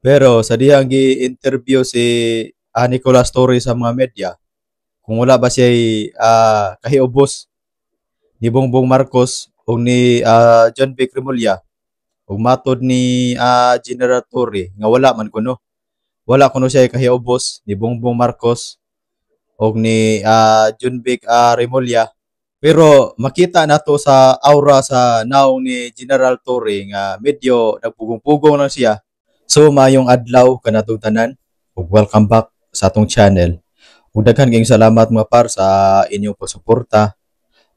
Pero sa dihang gi-interview si Nicolas Torres sa mga media, kung wala ba siya kahiubos ni Bongbong Marcos o ni John B. Cremulya o matod ni General Torre nga wala man kuno. Wala kuno siya kahiubos ni Bongbong Marcos o ni John B. Remulla. Pero makita nato sa aura sa naong ni General Torre nga medyo nagpugong-pugong na siya. So mayong adlaw kanatong tanan ug welcome back sa atong channel. Ug daghan kayong salamat mga par sa inyong pagsuporta.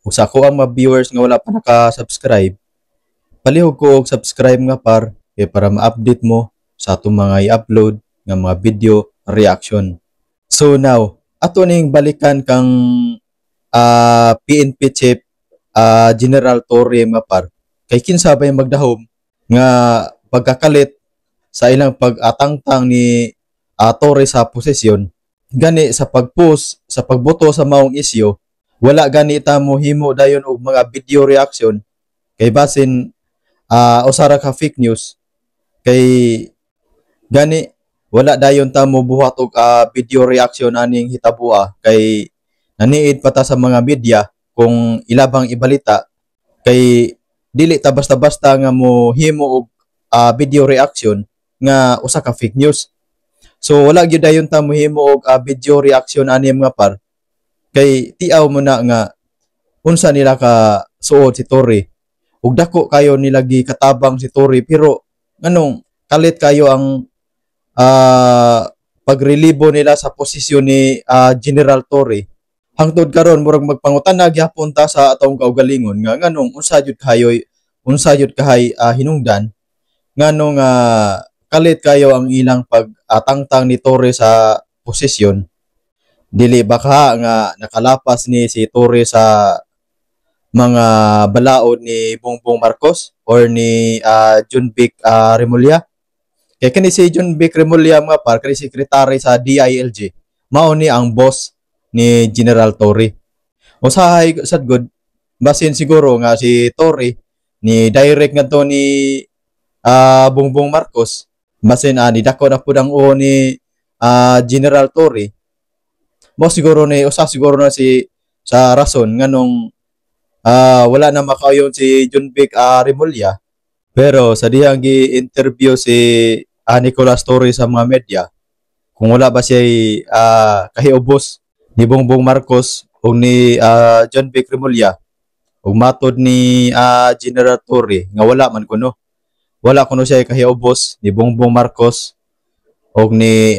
Ug sa ako ang mga viewers nga wala pa naka-subscribe, palihog ko og subscribe nga par para ma-update mo sa atong mga i-upload nga mga video reaction. So now, ato ning balikan kang PNP chief General Torre mga par. Kay kinsa ba yung magdahom nga pagkakalit sa ilang pag-atangtang ni Torre sa posisyon, gani sa pag-post, sa pagboto sa maong isyu, wala gani ta mo himo dayon og mga video reaction kay basin usara ka fake news kay gani wala dayon ta mo buhat og video reaction aning hitabua kay naniid pa ta sa mga media kung ilabang ibalita kay dili ta basta-basta nga mo himo og video reaction nga usa ka fake news. So wala gyud dayon ta mohimo og video reaction ani mga par kay tiaw mo na nga unsa nila ka suod si Torre ug dako kayo nila gikatabang si Torre pero nganong kalit kayo ang pagrelibo nila sa posisyon ni General Torre. Hangtod karon murag magpangutan-na gyapon ta sa atong kaugalingon nga nganong unsa jud kahay hinungdan nganong kalit kayo ang ilang pagtangtang ni Torre sa posisyon. Dili baka nga nakalapas ni si Torre sa mga balaod ni Bongbong Marcos or ni John B. Remulla. Kaya kani si John B. Remulla mga par, kani sekretary sa DILG, mao ni ang boss ni General Torre. Usahay sad good basin siguro nga si Torre ni direct nga to ni Bongbong Marcos basin ni dako na pud ang ni General Torre. Mo siguro ni usa siguro na si sa rason nganong wala na makayon si John B. Remulla. Pero sa dihang gi-interview si Nicolas Torre sa mga media, kung wala ba siya kahiubos ni Bongbong Marcos o ni John B. Remulla o matod ni General Torre nga wala man kuno. Wala kuno siya kahiubos ni Bongbong Marcos o ni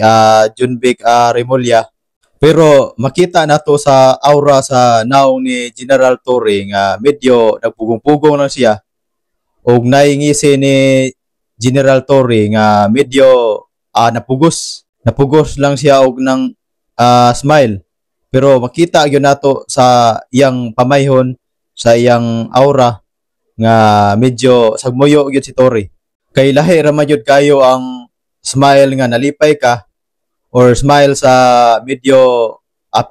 John B. Remulla. Pero makita nato sa aura sa naong ni General Torre nga medyo nagpugong-pugong na siya og naingisi ni General Torre nga medyo napugos lang siya og ng smile. Pero makita gyud nato sa iyang pamayhon, sa iyang aura nga medyo sagmuyo gyud si Torre. Kay lahi ra man gyud kayo ang smile nga nalipay ka or smile sa medyo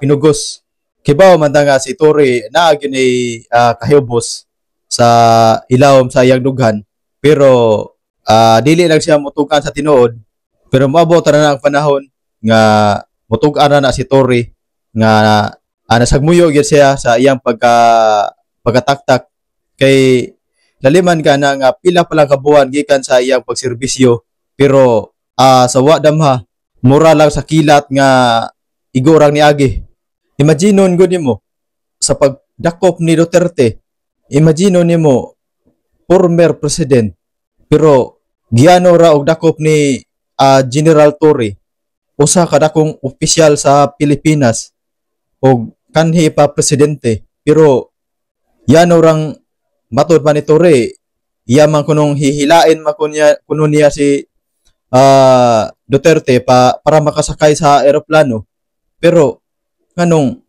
pinugos. Kibaw man nga si Torre naa gyud ni kahibos sa ilawom sa iyang dughan pero dili lang siya mutugan sa tinuod. Pero moabot na ang panahon nga mutugan na si Torre nga nasagmuyo gyud siya sa iyang pagkataktak kay laliman ka na nga pila pa lang kabuan gikan sa iyang pagserbisyo pero sa wadamha mura lang sa kilat nga igorang niagi. Imagine gud nimo sa pagdakop ni Duterte, imagine nimo former president pero giano ra og dakop ni General Torre, usa ka dakong opisyal sa Pilipinas og kanhi pa presidente pero yano rang matod pa ni Torre yaman kunong hihilain kuno niya si Duterte para makasakay sa eroplano. Pero nganong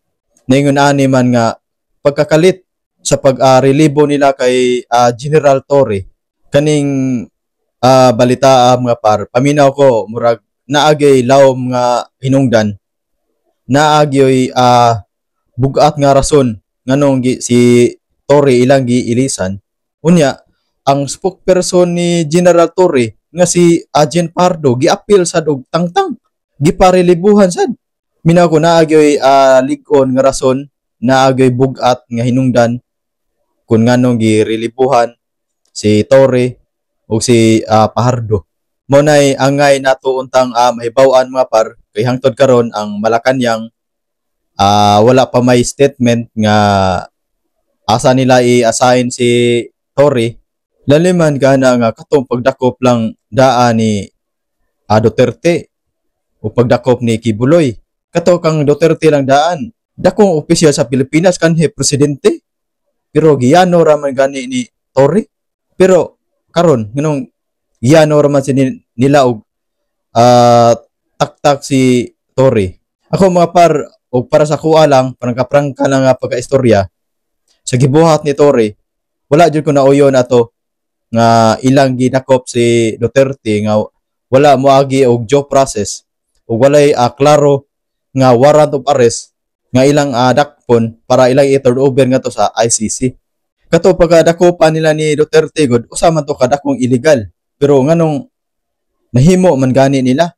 naingon ani man nga pagkakalit sa pag-relibo nila kay General Torre kaning balita mga par, paminaw ko murag naagay lawom nga hinungdan, naagyoy bugat nga rason nganong si Torre ilang giilisan. Unya ang spokesperson ni General Torre nga si Agent Pardo gi-appeal sa dog tangtang giparelibuhan sad. Minaw ko naagyoy lig-on nga rason, naagyoy bugat nga hinungdan kung nganong girelibuhan si Torre o si Pahardo. Mao nay angay nato untang mahibaw-an mga par kay hangtod karon ang Malacañang wala pa may statement nga asa nila i-assign si Torre. Laliman kana nga katong pagdakop lang daan ni Duterte o pagdakop ni Kibuloy. Kato kang Duterte lang daan. Dakong opisyal sa Pilipinas kanhi presidente. Pero giyano raman gani ni Torre. Pero karon nganong giyano raman si nila og taktak si Torre. Ako mga par o para sa kuha lang prangka lang nga pagkaistorya sa gibuhat ni Torre, wala jud ko nauyon ato nga ilang ginakop si Duterte nga wala moagi og due process ug walay klaro nga warrant of arrest nga ilang dakpon para ilang i-turn over nga to sa ICC. Kato pagkadakopan nila ni Duterte gud usa man to kadakong illegal. Pero nganong nahimo man gani nila?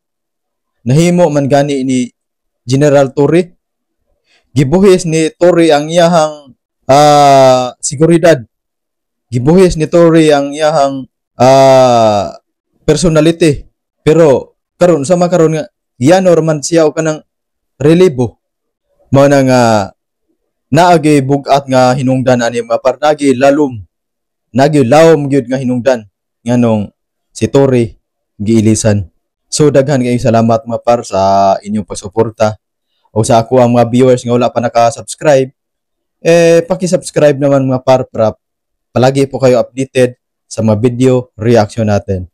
Nahimo man gani ni General Torre? Gibuhis ni Torre ang iyahang seguridad. Gibuhis ni Torre ang iyahang personality. Pero karon sama karon nga iyano man siya o kanang relibo. Mao na nga naagi bugat nga hinungdan ani mga par nagi lalom. Nagi lawom gyud nga hinungdan nganong si Torre giilisan. So daghan kayong salamat mga par sa inyong pagsuporta o sa ako ang mga viewers nga wala pa naka-subscribe. Paki-subscribe naman mga par para palagi po kayo updated sa mga video reaction natin.